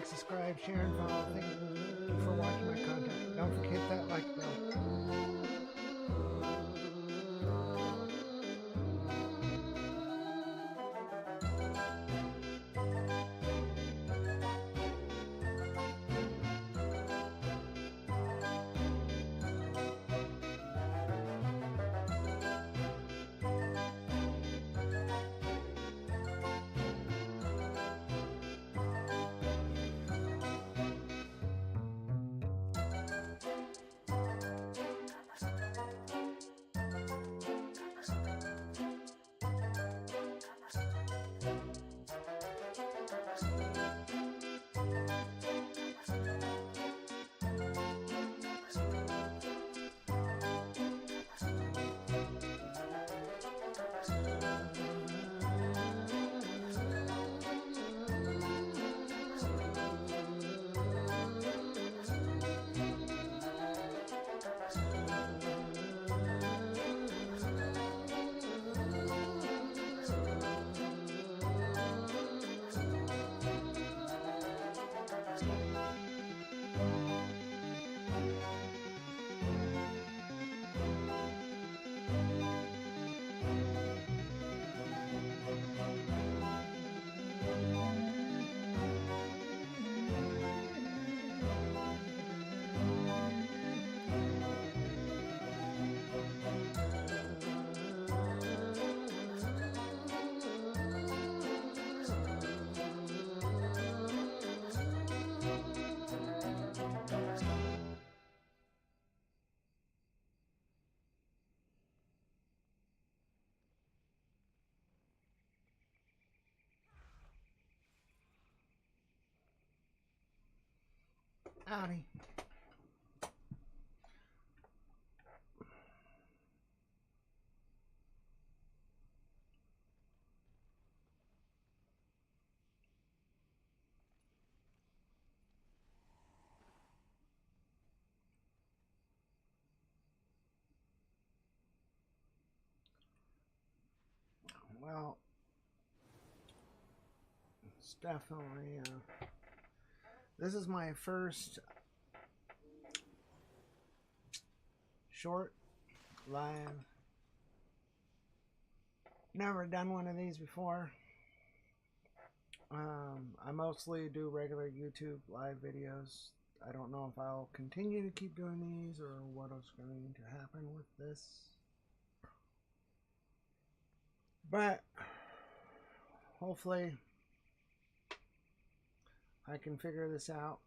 subscribe, share, and follow. Thank you for watching my content. Don't forget that like bell. Howdy. Well, it's definitely this is my first short live. Never done one of these before. I mostly do regular YouTube live videos. I don't know if I'll continue to keep doing these or what is going to happen with this. But hopefully I can figure this out.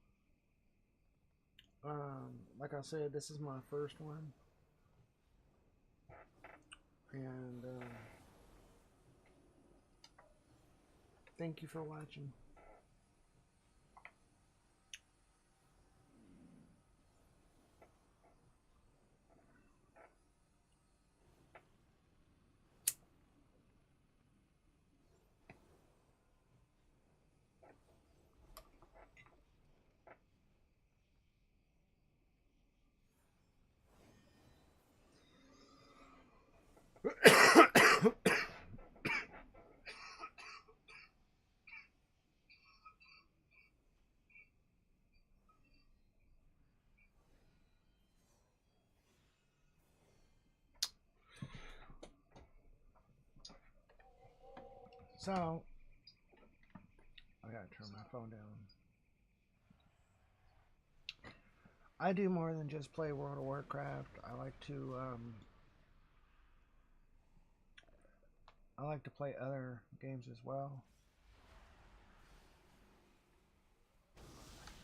Like I said, this is my first one. And thank you for watching. So, I gotta turn my phone down. I do more than just play World of Warcraft. I like to play other games as well.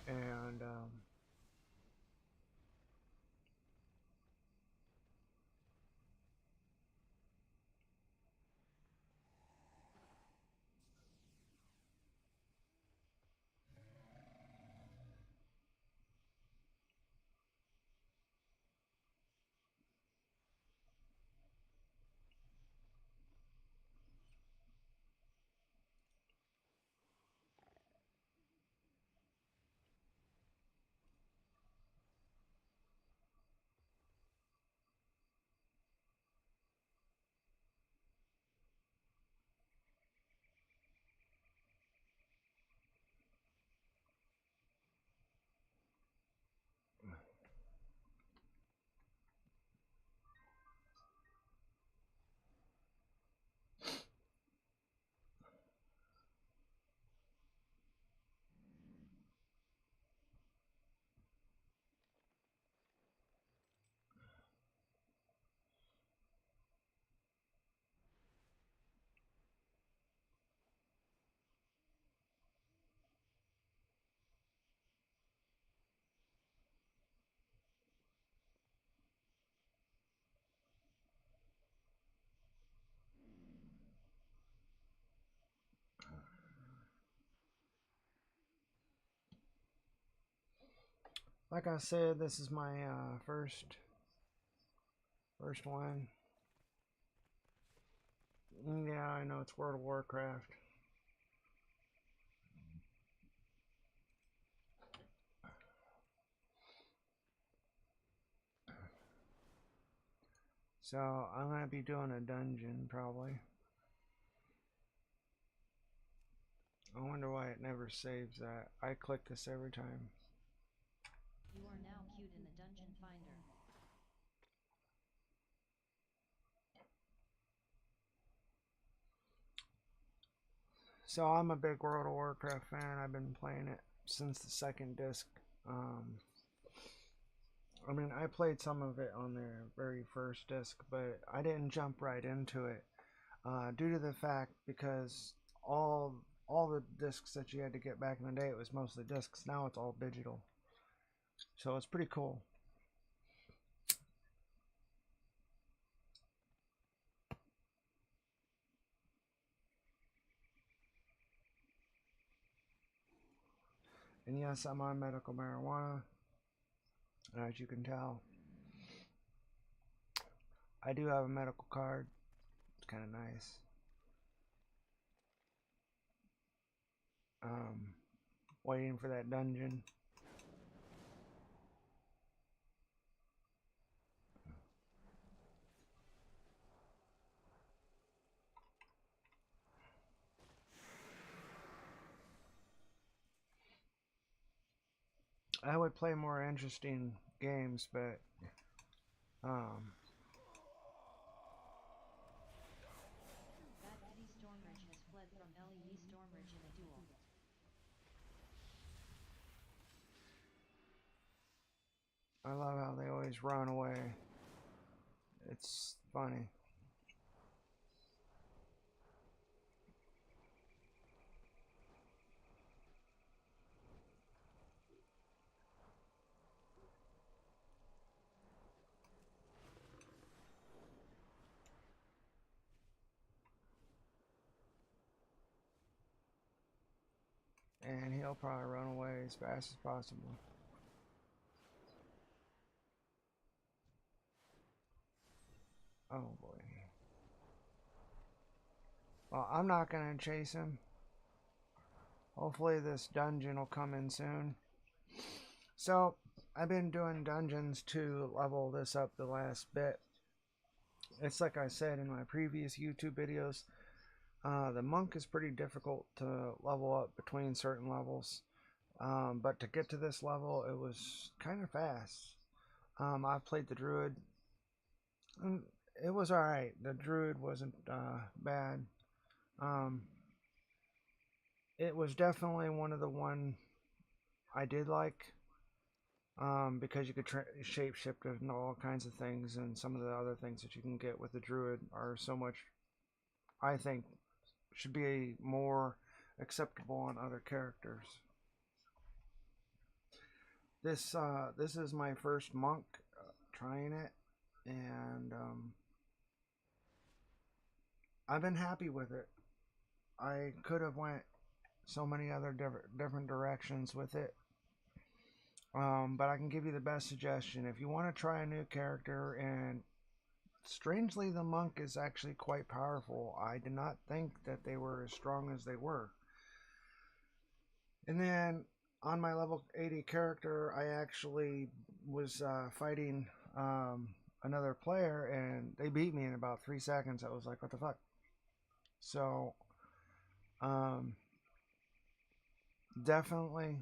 And like I said, this is my first one. Yeah, I know it's World of Warcraft. So I'm gonna be doing a dungeon probably. I wonder why it never saves that. I click this every time. You are now queued in the dungeon finder. So I'm a big World of Warcraft fan. I've been playing it since the second disc. I mean, I played some of it on their very first disc, but I didn't jump right into it due to the fact because all the discs that you had to get back in the day, it was mostly discs. Now it's all digital, so it's pretty cool. And yes, I'm on medical marijuana, as you can tell. I do have a medical card. It's kind of nice. Um, Waiting for that dungeon. I would play more interesting games, but um, Bad Eddie Stormridge has fled from LE Stormridge in a duel. I love how they always run away. It's funny. And he'll probably run away as fast as possible. Oh boy. Well, I'm not gonna chase him. Hopefully this dungeon will come in soon. So, I've been doing dungeons to level this up the last bit. It's like I said in my previous YouTube videos. The monk is pretty difficult to level up between certain levels. But to get to this level, it was kind of fast. I've played the druid. And it was alright. The druid wasn't bad. Um, it was definitely one of the one I did like because you could shapeshift and all kinds of things, and some of the other things that you can get with the druid are so much, I think, should be more acceptable on other characters. This is my first monk trying it, and I've been happy with it. I could have went so many other different directions with it. But I can give you the best suggestion. If you want to try a new character, and strangely, the monk is actually quite powerful. I did not think that they were as strong as they were. And then on my level 80 character, I actually was fighting another player, and they beat me in about 3 seconds. I was like, what the fuck? So, um, definitely,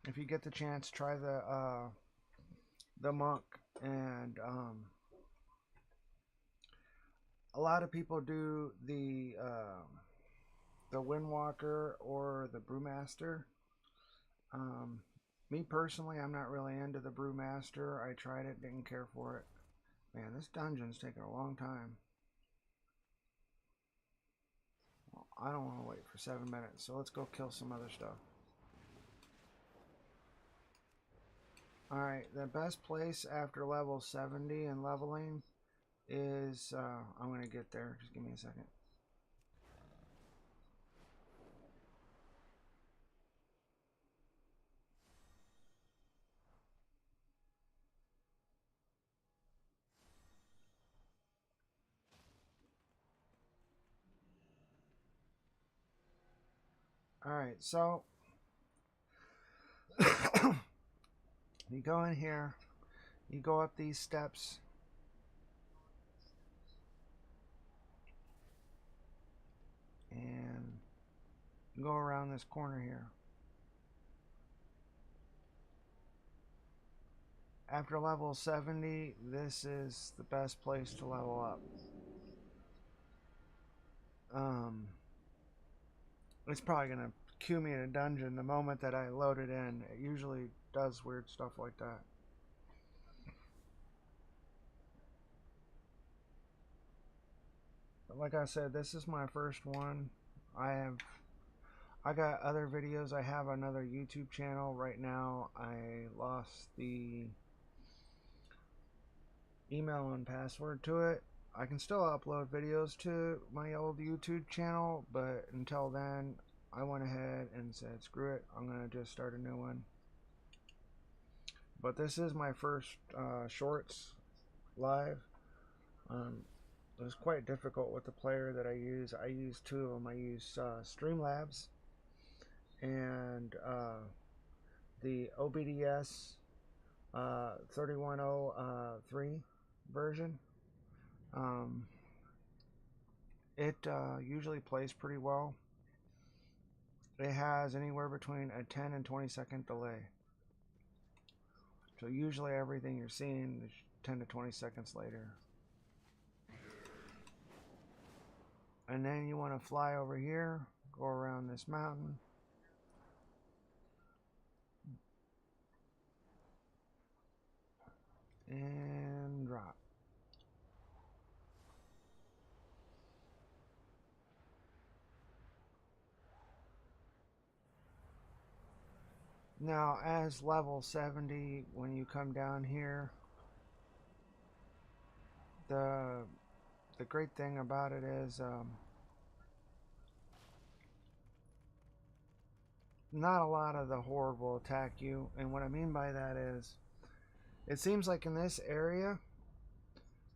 if you get the chance, try the monk. And a lot of people do the Windwalker or the Brewmaster. Me personally, I'm not really into the Brewmaster. I tried it, didn't care for it. Man, this dungeon's taking a long time. Well, I don't want to wait for 7 minutes, so let's go kill some other stuff. Alright, the best place after level 70 and leveling is, I'm going to get there, just give me a second. Alright, so you go in here, you go up these steps, and go around this corner here. After level 70, this is the best place to level up. It's probably going to queue me in a dungeon the moment that I load it in. It usually does weird stuff like that. But like I said, this is my first one. I got other videos. I have another YouTube channel right now. I lost the email and password to it. I can still upload videos to my old YouTube channel, but until then, I went ahead and said, screw it, I'm going to just start a new one. But this is my first shorts live. It was quite difficult with the player that I use. I use two of them. I use Streamlabs and the OBS 3103 version. It usually plays pretty well. It has anywhere between a 10 and 20 second delay. So usually everything you're seeing is 10 to 20 seconds later. And then you want to fly over here, go around this mountain. And drop. Now, as level 70, when you come down here, the great thing about it is not a lot of the horde will attack you. And what I mean by that is, it seems like in this area,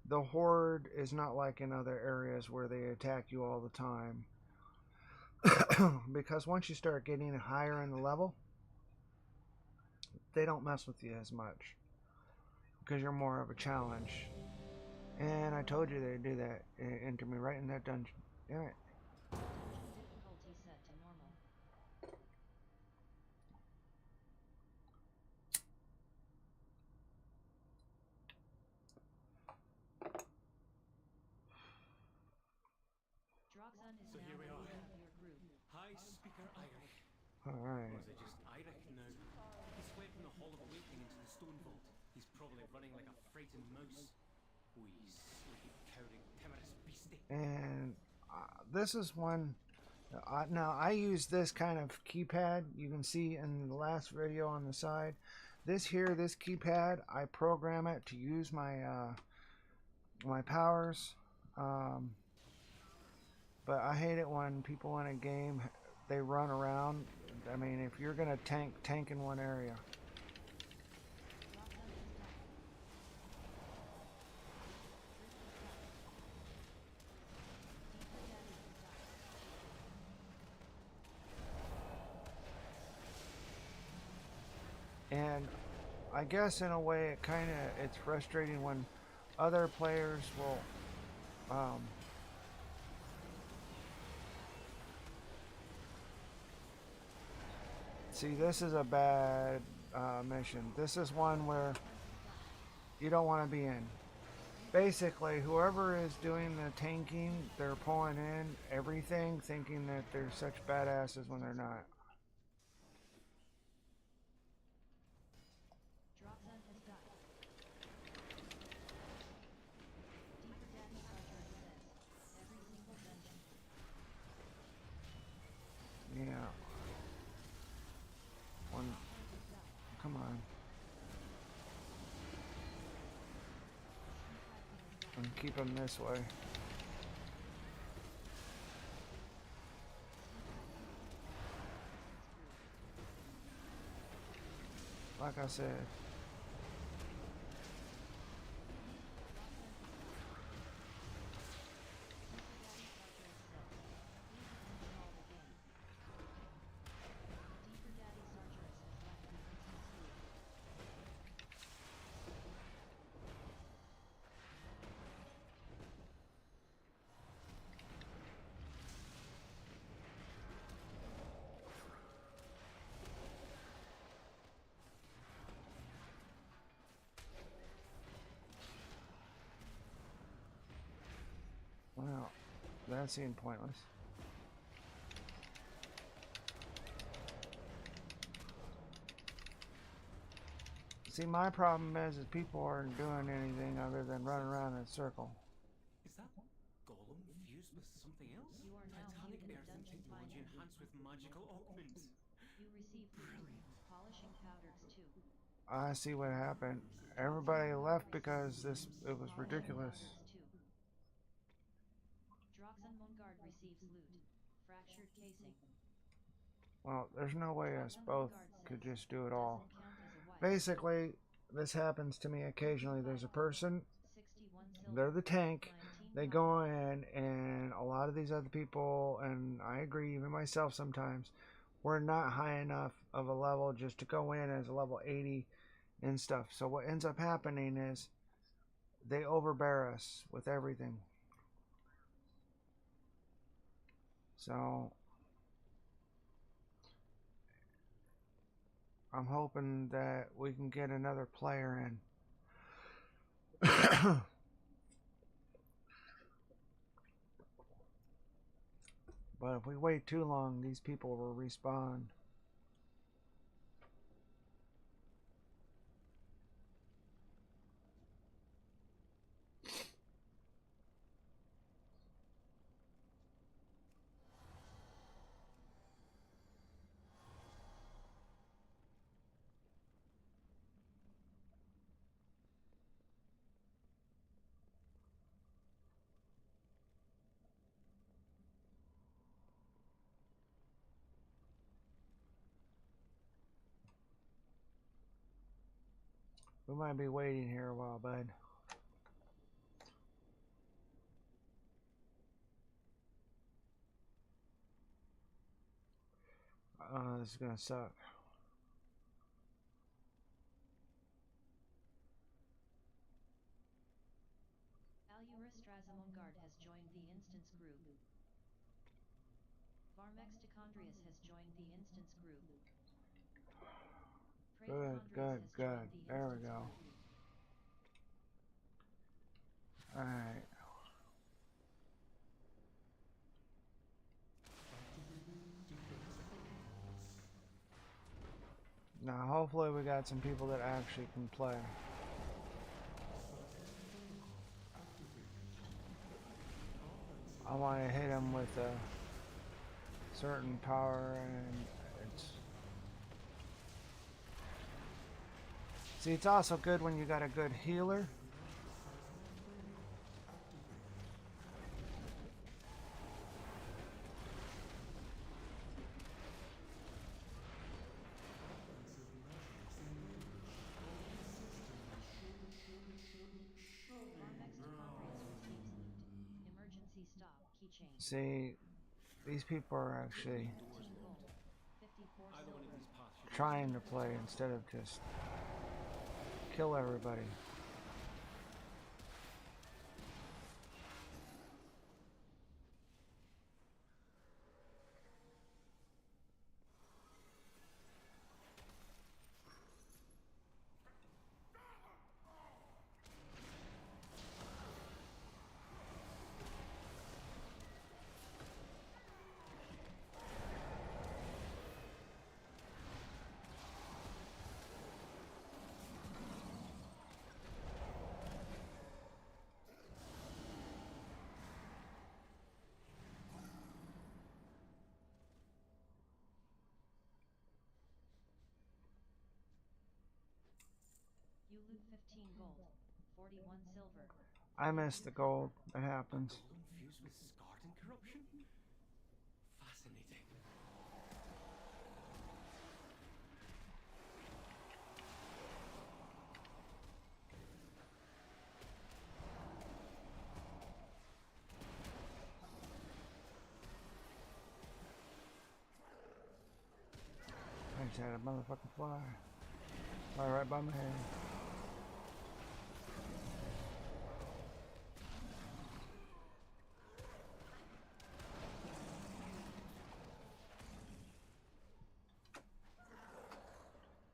the horde is not like in other areas where they attack you all the time. Because once you start getting higher in the level, they don't mess with you as much because you're more of a challenge. And I told you they'd do that. Enter me right in that dungeon. Damn it. Difficulty set to normal. Droxan is now here we the are. leader of your group. High Speaker Irish. Alright. Or is it just Irish now? He's fled from the Hall of Awakening into the Stone Vault. He's probably running like a frightened mouse. Wee sleepy, cowering, timorous beastie. And this is one. Now, I use this kind of keypad. You can see in the last video on the side. This keypad, I program it to use my my powers. But I hate it when people in a game, they run around. I mean, if you're going to tank in one area. And I guess in a way it's frustrating when other players will see, this is a bad mission. This is one where you don't want to be in. Basically, whoever is doing the tanking, they're pulling in everything thinking that they're such badasses when they're not. Droxan has died. Deeper Daddy Archer says, every single dungeon. Yeah. One. Come on. And keep them this way. Like I said. that seemed pointless. See, my problem is people aren't doing anything other than running around in a circle. Is that golem fused with something else? You are now Titanic viewed in the earthen dungeon technology finder. enhanced with magical augment. You received Brilliant. polishing powders 2. I see what happened. Everybody left because it was ridiculous. Droxen Mungard receives loot. Fractured casing. Well, there's no way us Droxen both Mungard could says, just do it all. doesn't count as a wife. Basically, this happens to me occasionally. There's a person, 61 silver. they're the tank, 19 they go in, and a lot of these other people, and I agree, even myself sometimes, we're not high enough of a level just to go in as a level 80 and stuff. So what ends up happening is they overbear us with everything. So I'm hoping that we can get another player in. But if we wait too long, these people will respawn. We might be waiting here a while, bud. This is gonna suck. Alura Strazamungard has joined the instance group. Varmex Tichondrius has joined the instance group. Good. There we go. Alright. Now, hopefully we got some people that actually can play. I want to hit them with a certain power, and it's... See, it's also good when you got a good healer. Emergency stop keychain. See, these people are actually 15 gold. 54 Either one of silver. these paths should trying to play instead of just kill everybody. You loot 15 gold. 41 silver. I missed the gold. That happens. golem fused with scarred and corruption? Fascinating. I just had a motherfucking fly. Fly right by my head.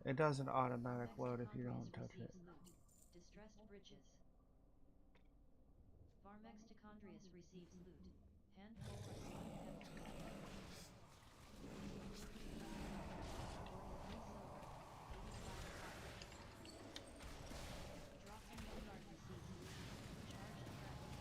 It doesn't automatic load if you don't touch it. Distressed bridges. Varmex Tichondrius receives loot. Handful of slime pebbles. Tutorial 3 silver, 85 copper. Drop in kindergarten seeds. Charge attractive.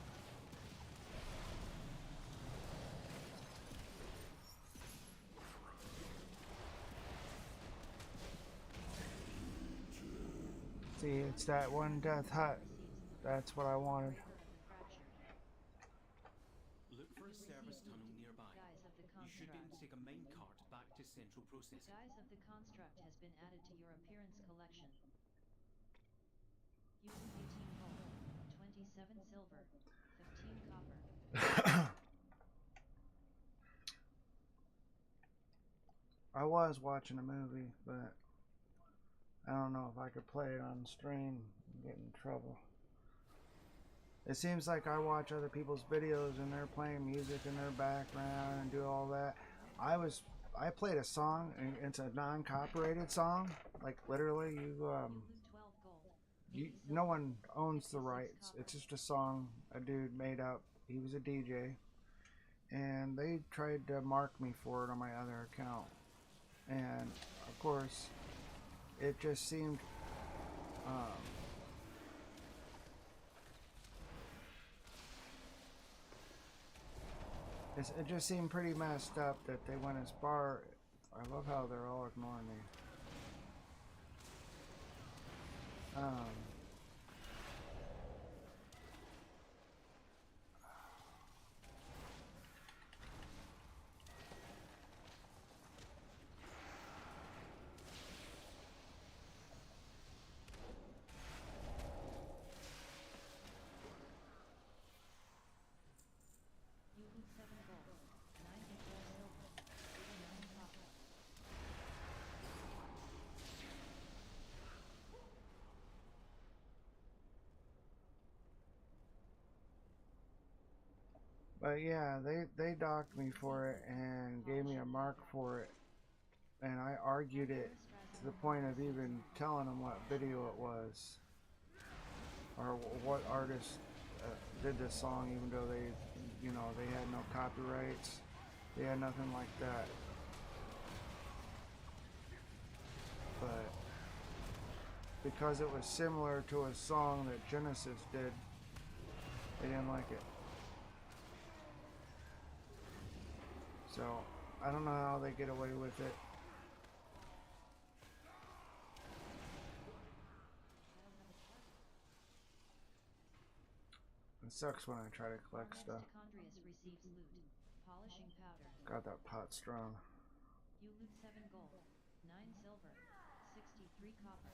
See, it's that one death hut. That's what I wanted. Breaker of the fractured. Look for a service tunnel nearby. Guise of the You should be able construct. to take a minecart back to central processing. Guise of the construct has been added to your appearance collection. Using 18 gold, 27 silver, 15 copper. I was watching a movie, but I don't know if I could play it on stream and get in trouble. It seems like I watch other people's videos and they're playing music in their background and do all that. I played a song and it's a non-copyrighted song. Like literally, You loot 12 gold. 80 no silver, one owns the 56 rights. copper. It's just a song a dude made up. He was a DJ, and they tried to mark me for it on my other account. And of course, it just seemed it just seemed pretty messed up that they went as far. I love how they're all ignoring me. You loot 7 gold, 94 silver, 89 copper. But yeah, they docked me for it and gave me a mark for it, and I argued it to the point of even telling them what video it was or what artist did this song, even though they, they had no copyrights, they had nothing like that. But because it was similar to a song that Genesis did, they didn't like it. So I don't know how they get away with it. It sucks when I try to collect stuff. Mitochondrius receives loot. Polishing powder. Got that pot strong. You loot 7 gold, 9 silver, 63 copper.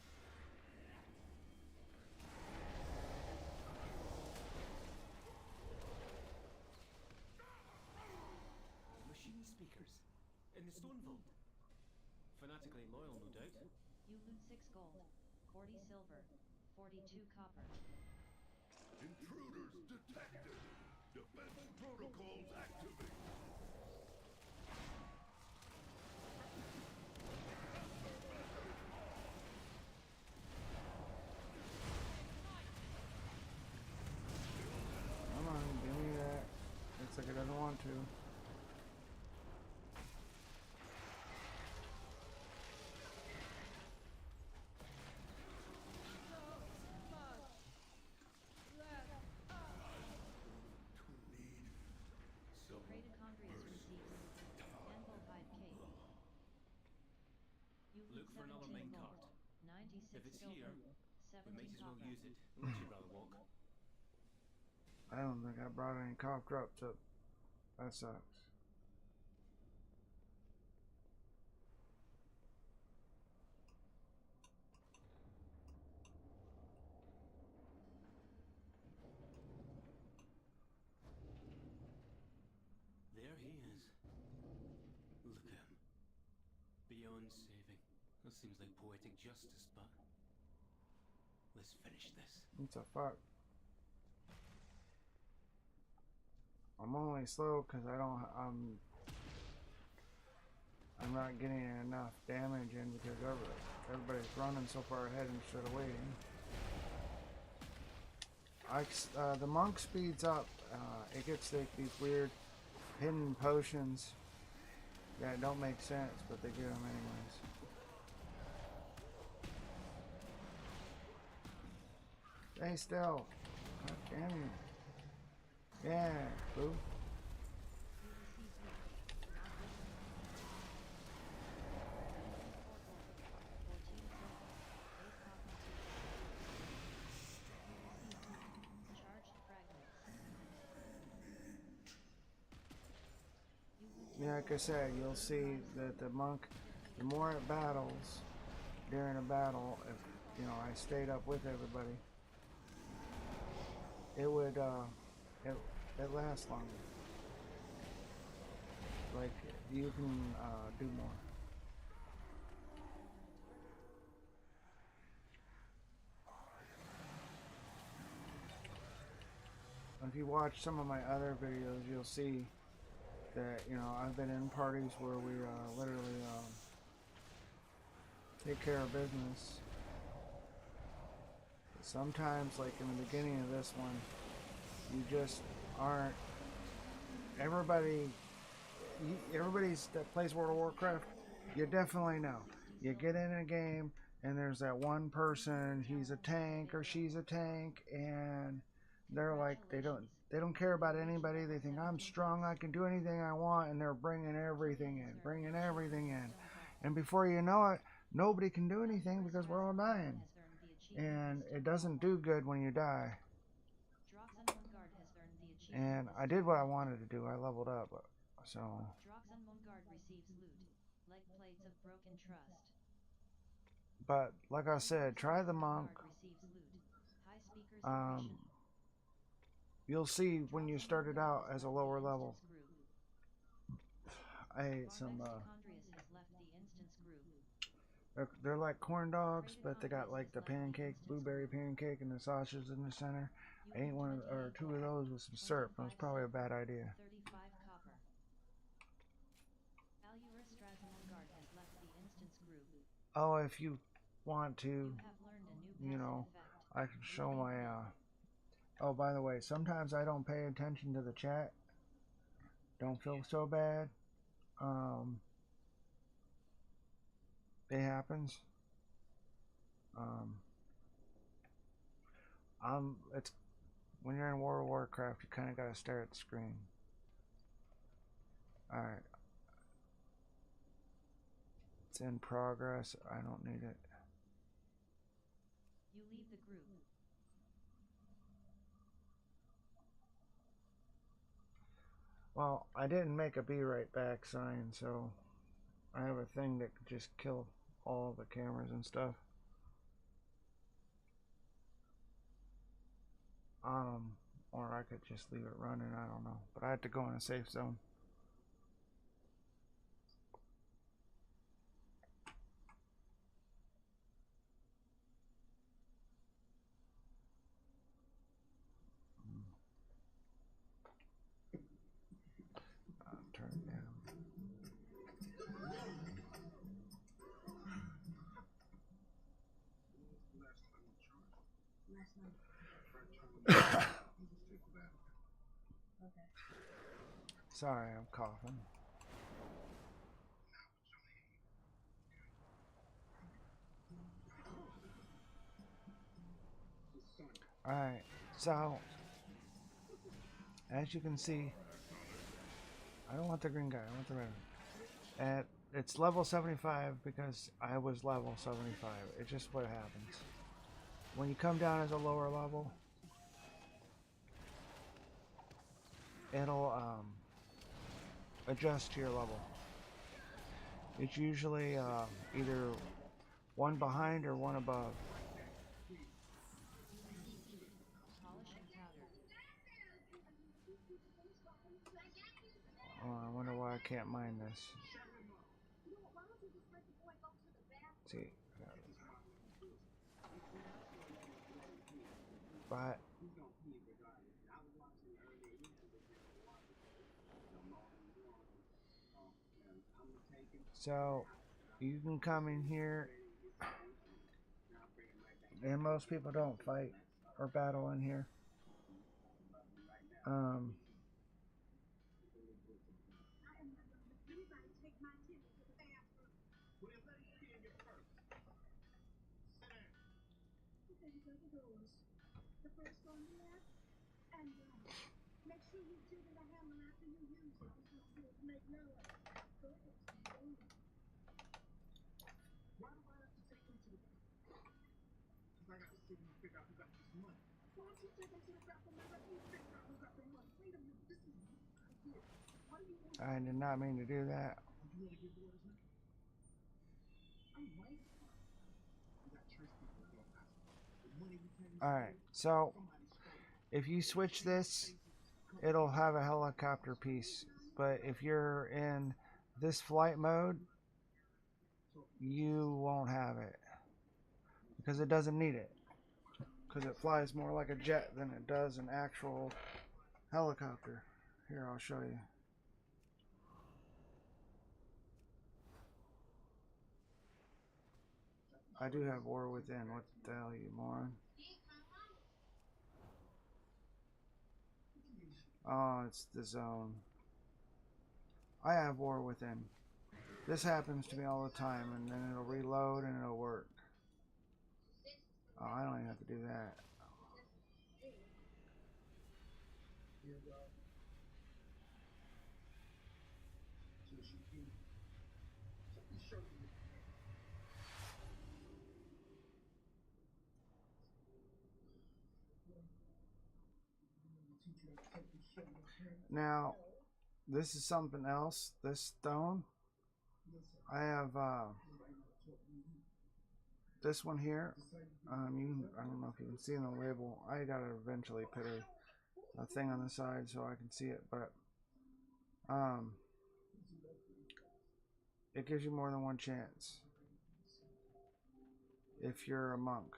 Machine speakers. In the stone vault. Fanatically loyal, no doubt. You loot 6 gold, 40 silver, 42 copper. Intruders detected. Defense protocols activated. Come on, give me that. Looks like it doesn't want to. Mitochondrius receives Anvil hide cake. You loot Look for another 17 minecart. gold, 96 If it's silver, here, we 70 might as well copper. use it, unless you'd rather walk. I don't think I brought any cough drops up. That sucks. There he is. Look at him. Beyond saving. That seems like poetic justice, but let's finish this. What the fuck? I'm only slow because I'm not getting enough damage in because everybody's running so far ahead instead of waiting. The monk speeds up. It gets like these weird hidden potions that don't make sense, but they get them anyways. Stay still. God damn you. Yeah, boo. You receive loot. Not within 4 gold. 14 silver. 8 copper. You receive loot. Charged fragments. Yeah, like I said, you'll see that the monk, the more it battles during a battle, if you know I stayed up with everybody, it would it lasts longer. Like you can do more. If you watch some of my other videos, you'll see that I've been in parties where we literally take care of business. Sometimes, like in the beginning of this one, you just aren't. Everybody's that plays World of Warcraft, you definitely know. You get in a game and there's that one person, he's a tank or she's a tank, and they're like they don't care about anybody. They think I'm strong, I can do anything I want, and they're bringing everything in. And before you know it, nobody can do anything because we're all dying. And it doesn't do good when you die. And I did what I wanted to do. I leveled up. So Droxenmungard receives loot, like plates of broken trust. but like I said, try the monk. Receives loot. High speakers Um, you'll see when you started out as a lower level. I ate some has left the instance group. they're like corn dogs, but they got like the pancake, blueberry pancake, and the sausage in the center. I ate one or two of those with some syrup. It was probably a bad idea. 35 copper. Alura Strazenmungard has left the instance group. Oh, if you want to, You have learned a new passive effect. I can show my oh, by the way, sometimes I don't pay attention to the chat. Don't feel so bad. It happens. It's when you're in World of Warcraft, you kind of gotta stare at the screen. All right, it's in progress. I don't need it. You leave the group. Well, I didn't make a be right back sign, so I have a thing that could just kill all the cameras and stuff. Or I could just leave it running, I don't know. But I have to go in a safe zone. Turn it down. Sorry, I'm coughing. Alright, so as you can see, I don't want the green guy, I want the red one. It's level 75 because I was level 75. It's just what happens. When you come down as a lower level, it'll adjust to your level. It's usually either one behind or one above. Oh, I wonder why I can't mine this. Let's see. But so you can come in here, and most people don't fight or battle in here. I did not mean to do that. Alright, so if you switch this, it'll have a helicopter piece. But if you're in this flight mode, you won't have it. Because it doesn't need it. Because it flies more like a jet than it does an actual helicopter. Here, I'll show you. I do have War Within. What the hell, you moron? Oh, it's the zone. I have War Within. This happens to me all the time, and then it'll reload and it'll work. Oh, I don't even have to do that. Now, this is something else. This stone, I have this one here. I don't know if you can see in the label. I gotta eventually put a thing on the side so I can see it, but it gives you more than one chance if you're a monk.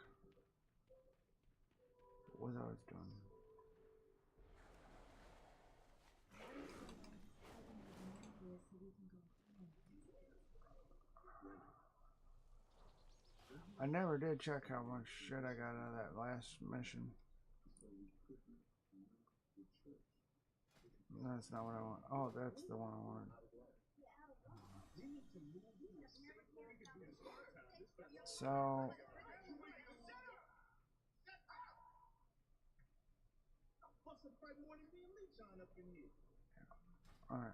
What was I was doing? I never did check how much shit I got out of that last mission. That's not what I want. Oh, that's the one I wanted. So, alright.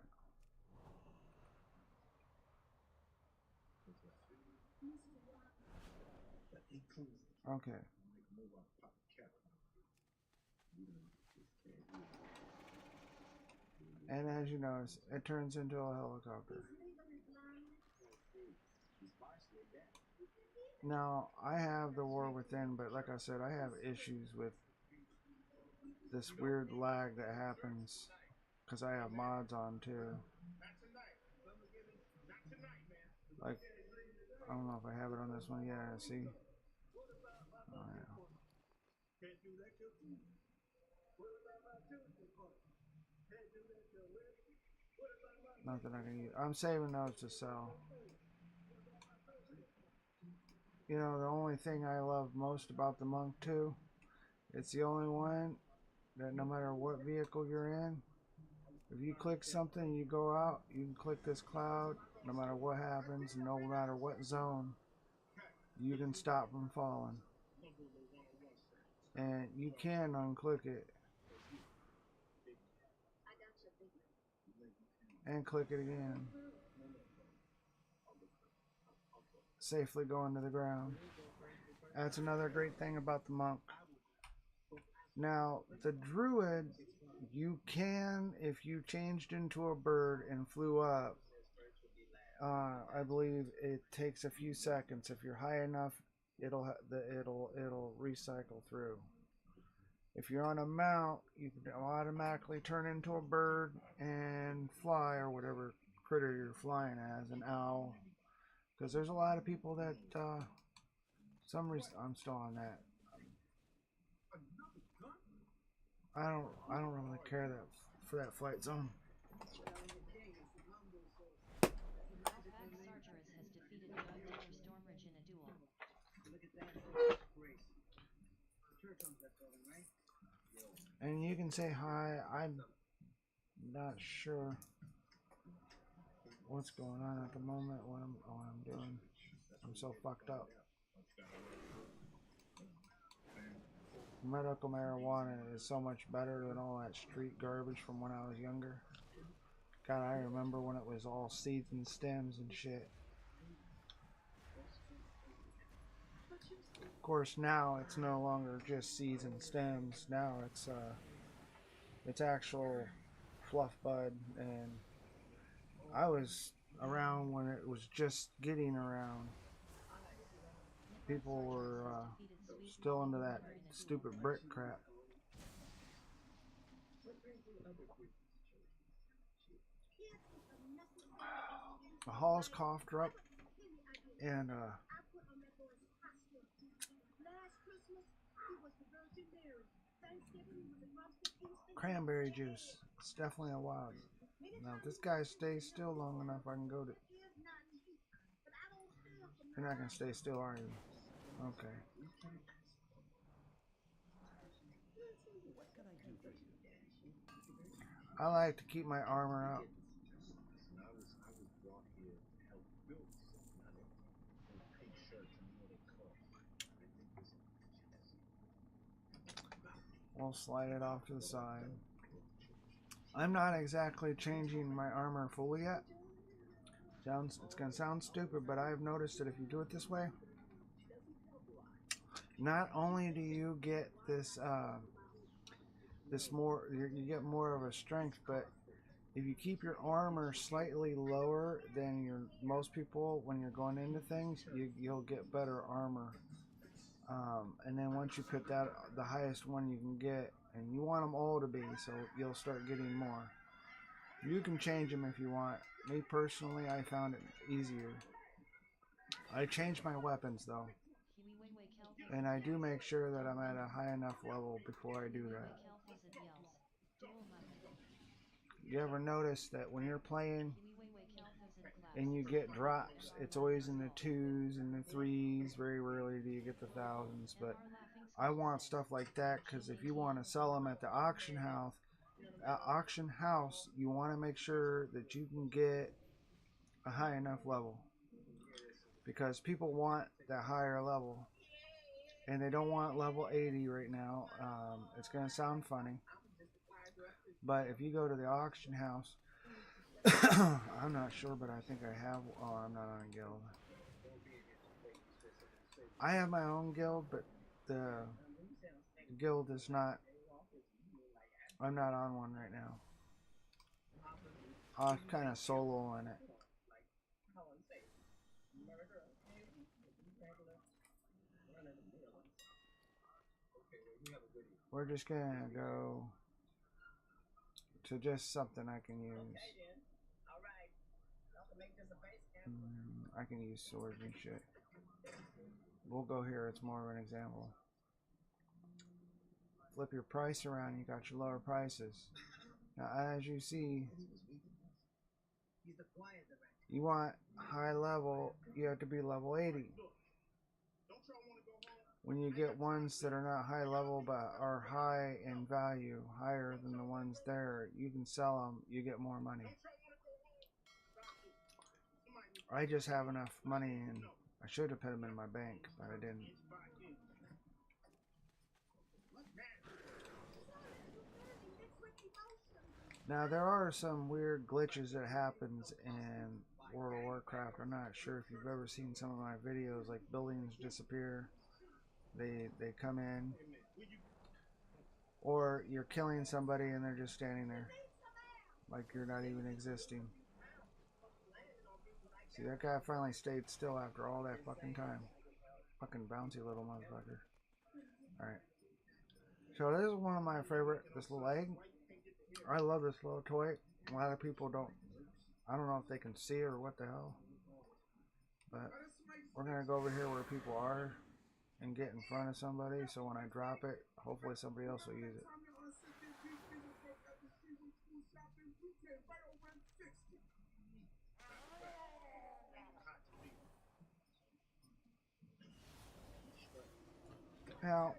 Okay. And as you notice, it turns into a helicopter. Now, I have the War Within, but like I said, I have issues with this weird lag that happens because I have mods on too. Like, I don't know if I have it on this one. Yeah, see? Oh, yeah. Nothing I can use. I'm saving those to sell. You know, the only thing I love most about the Monk 2, it's the only one that no matter what vehicle you're in, if you click something, you go out, you can click this cloud, no matter what happens, no matter what zone, you can stop from falling. And you can unclick it. And click it again. Safely going to the ground. That's another great thing about the Monk. Now, the Druid, you can, if you changed into a bird and flew up, I believe it takes a few seconds. If you're high enough, it'll recycle through. If you're on a mount, you can automatically turn into a bird and fly, or whatever critter you're flying as, an owl. Because there's a lot of people that, some reason, I'm still on that. I don't really care that for that flight zone. Sargeras has defeated Dr. Stormridge in a duel. And you can say hi. I'm not sure what's going on at the moment. What I'm doing. I'm so fucked up. Medical marijuana is so much better than all that street garbage from when I was younger. God, I remember when it was all seeds and stems and shit. Of course, now it's no longer just seeds and stems. Now it's actual fluff bud, and I was around when it was just getting around. People were still into that stupid brick crap. The halls coughed up, and cranberry juice. It's definitely a wild. Now, if this guy stays still long enough, I can go to. You're not gonna stay still, are you? Okay. I like to keep my armor up. We'll slide it off to the side. I'm not exactly changing my armor fully yet. It's gonna sound stupid, but I've noticed that if you do it this way, not only do you get this more, you get more of a strength, but if you keep your armor slightly lower than most people when you're going into things, you'll get better armor. And then once you put that the highest one you can get, and you want them all to be, so you'll start getting more. You can change them if you want. Me personally, I found it easier. I change my weapons though, and I do make sure that I'm at a high enough level before I do that. You ever notice that when you're playing and you get drops, it's always in the 2s and the 3s. Very rarely do you get the 1000s, but I want stuff like that, because if you want to sell them at the auction house, you want to make sure that you can get a high enough level, because people want that higher level, and they don't want level 80 right now. It's going to sound funny, but if you go to the auction house, I'm not sure, but I think I have. Oh, I'm not on a guild. I have my own guild, but the guild is not. I'm not on one right now. I'm kind of solo in it. We're just gonna go to just something I can use. I can use swords and shit. We'll go here, it's more of an example. Flip your price around, you got your lower prices. Now as you see, you want high level, you have to be level 80. When you get ones that are not high level but are high in value, higher than the ones there, you can sell them, you get more money. I just have enough money, and I should have put them in my bank, but I didn't. Now there are some weird glitches that happens in World of Warcraft. I'm not sure if you've ever seen some of my videos, like buildings disappear, they come in, or you're killing somebody and they're just standing there like you're not even existing. See, that guy finally stayed still after all that fucking time. Fucking bouncy little motherfucker. Alright. So this is one of my favorite, this little egg. I love this little toy. A lot of people don't. I don't know if they can see or what the hell. But we're going to go over here where people are and get in front of somebody, so when I drop it, hopefully somebody else will use it. Now,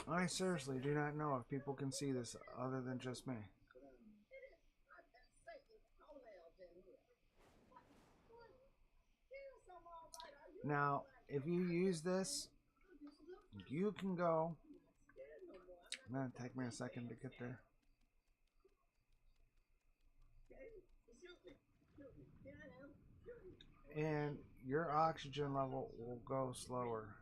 I seriously do not know if people can see this other than just me. Now, if you use this, you can go It'll take me a second to get there. And your oxygen level will go slower.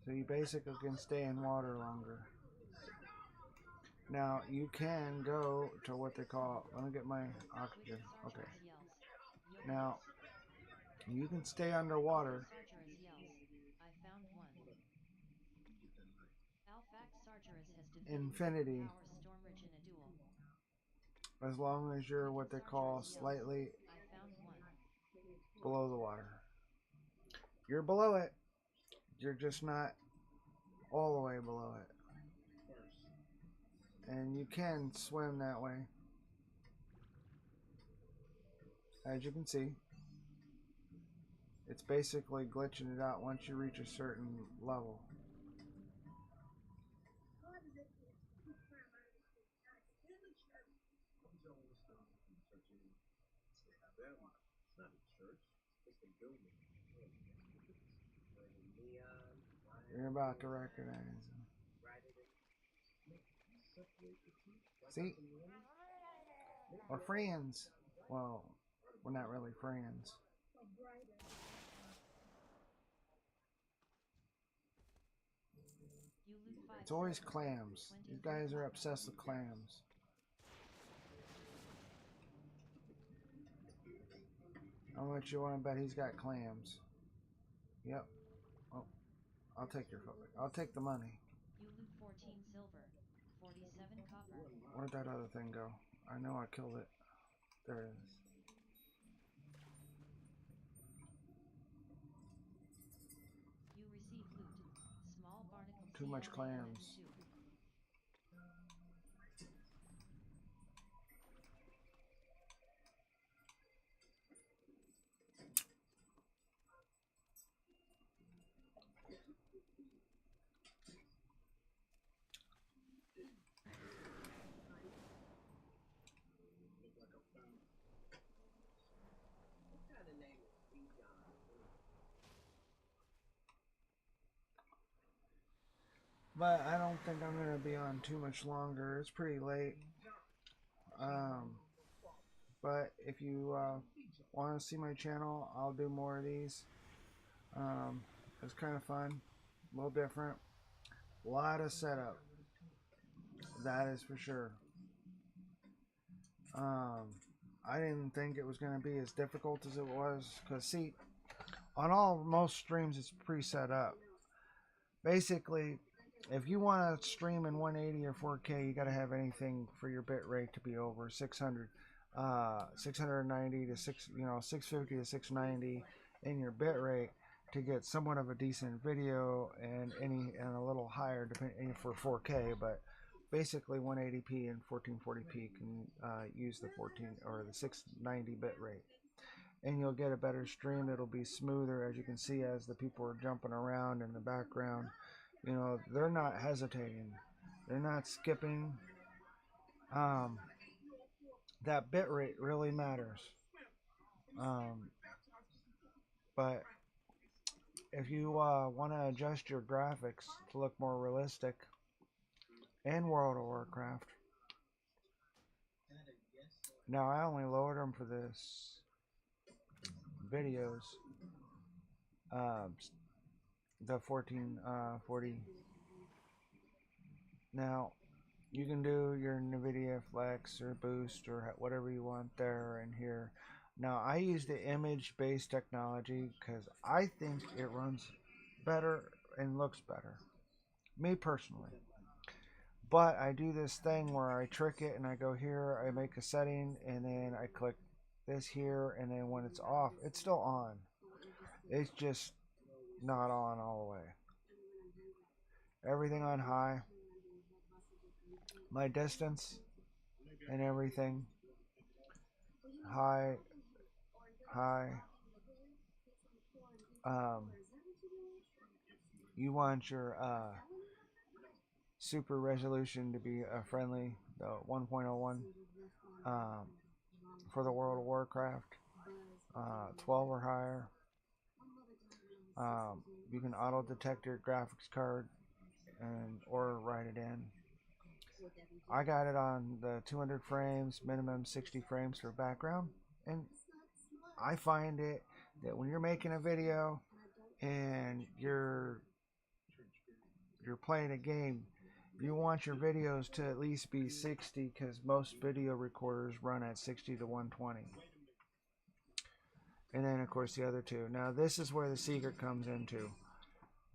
So you basically can stay in water longer. Now you can go to what they call, let me get my oxygen. Okay. Sargeras yells. Now you can stay underwater. Sargeras yells. I found one. Alfax Sargeras has defeated Infinity. Power Stormridge in a duel. As long as you're what they call Sargeras yells. slightly I found one. below the water. You're below it. You're just not all the way below it. And you can swim that way. As you can see, it's basically glitching it out once you reach a certain level. You're about to recognize them. See? We're friends. Well, we're not really friends. You loot 5 It's always silver. clams. These guys are obsessed with clams. How much you want to bet he's got clams? Yep. Oh, I'll take your photo. I'll take the money. You loot 14 silver. 47 copper. Where'd that other thing go? I know I killed it. There it is. You receive loot. Small barnacle Too much CLA clams. lemon soup. But I don't think I'm going to be on too much longer. It's pretty late. But if you want to see my channel, I'll do more of these. It's kind of fun. A little different. A lot of setup. That is for sure. I didn't think it was going to be as difficult as it was. Because, see, on most streams, it's pre-set up. Basically, if you want to stream in 180 or 4K, you got to have anything for your bit rate to be over 600, 690 to 650 to 690 in your bit rate to get somewhat of a decent video, and a little higher depending for 4K. But basically 180p and 1440p can use the 14 or the 690 bit rate, and you'll get a better stream. It'll be smoother, as you can see, as the people are jumping around in the background. You know, they're not hesitating. They're not skipping. That bit rate really matters. But if you want to adjust your graphics to look more realistic in World of Warcraft, now I only lowered them for this videos. The 1440. Now you can do your NVIDIA Flex or Boost or whatever you want there and here. Now I use the image-based technology because I think it runs better and looks better, me personally. But I do this thing where I trick it and I go here, I make a setting, and then I click this here, and then when it's off, it's still on. It's just not on all the way. Everything on high. My distance and everything high. You want your super resolution to be friendly, the 1.01 for the World of Warcraft, 12 or higher. You can auto detect your graphics card and or write it in. I got it on the 200 frames, minimum 60 frames for background, and I find it that when you're making a video and you're playing a game, you want your videos to at least be 60 because most video recorders run at 60 to 120. And then of course the other two. Now this is where the secret comes into.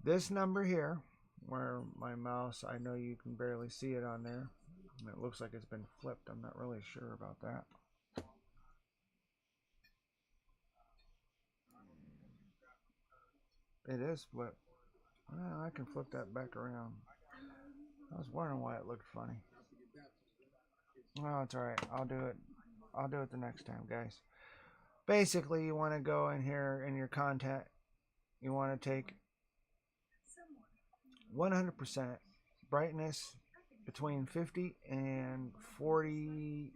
This number here, where my mouse, I know you can barely see it on there. It looks like it's been flipped. I'm not really sure about that. It is flipped. Well, I can flip that back around. I was wondering why it looked funny. Oh, it's alright. I'll do it. I'll do it the next time, guys. Basically, you want to go in here in your content. You want to take 100% brightness between 50 and 40,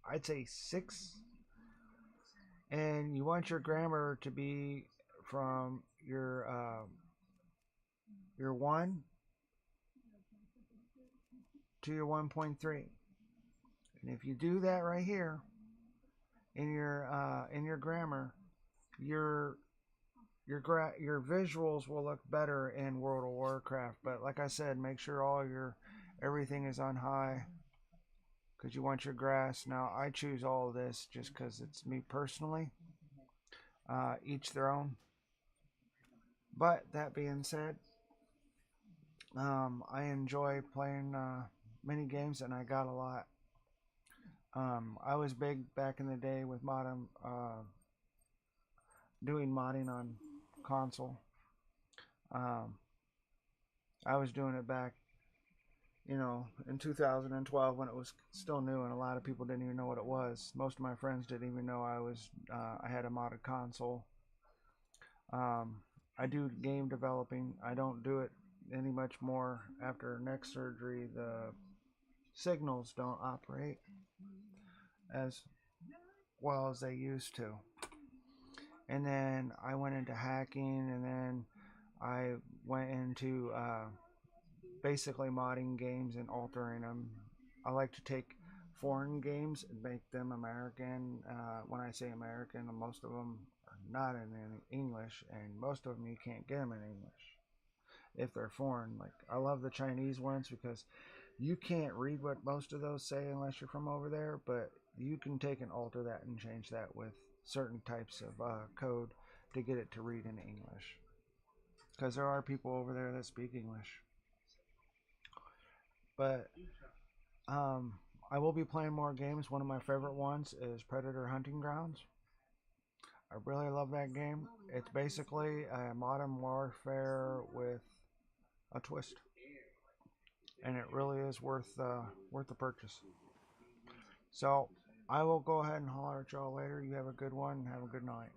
I'd say 6. And you want your grammar to be from your 1 to your 1.3. And if you do that right here in your grammar, your visuals will look better in World of Warcraft. But like I said, make sure everything is on high because you want your grass. Now I choose all of this just because it's me personally. Each their own. But that being said, I enjoy playing mini games, and I got a lot. I was big back in the day with doing modding on console. I was doing it back, in 2012 when it was still new, and a lot of people didn't even know what it was. Most of my friends didn't even know I had a modded console. I do game developing. I don't do it any much more after neck surgery. The signals don't operate as well as they used to. And then I went into hacking, and then I went into basically modding games and altering them. I like to take foreign games and make them American. When I say American, most of them are not in English, and most of them you can't get them in English if they're foreign. Like, I love the Chinese ones because you can't read what most of those say unless you're from over there, but you can take and alter that and change that with certain types of code to get it to read in English, because there are people over there that speak English. But I will be playing more games. One of my favorite ones is Predator Hunting Grounds. I really love that game. It's basically a modern warfare with a twist, and it really is worth the purchase. So I will go ahead and holler at y'all later. You have a good one and have a good night.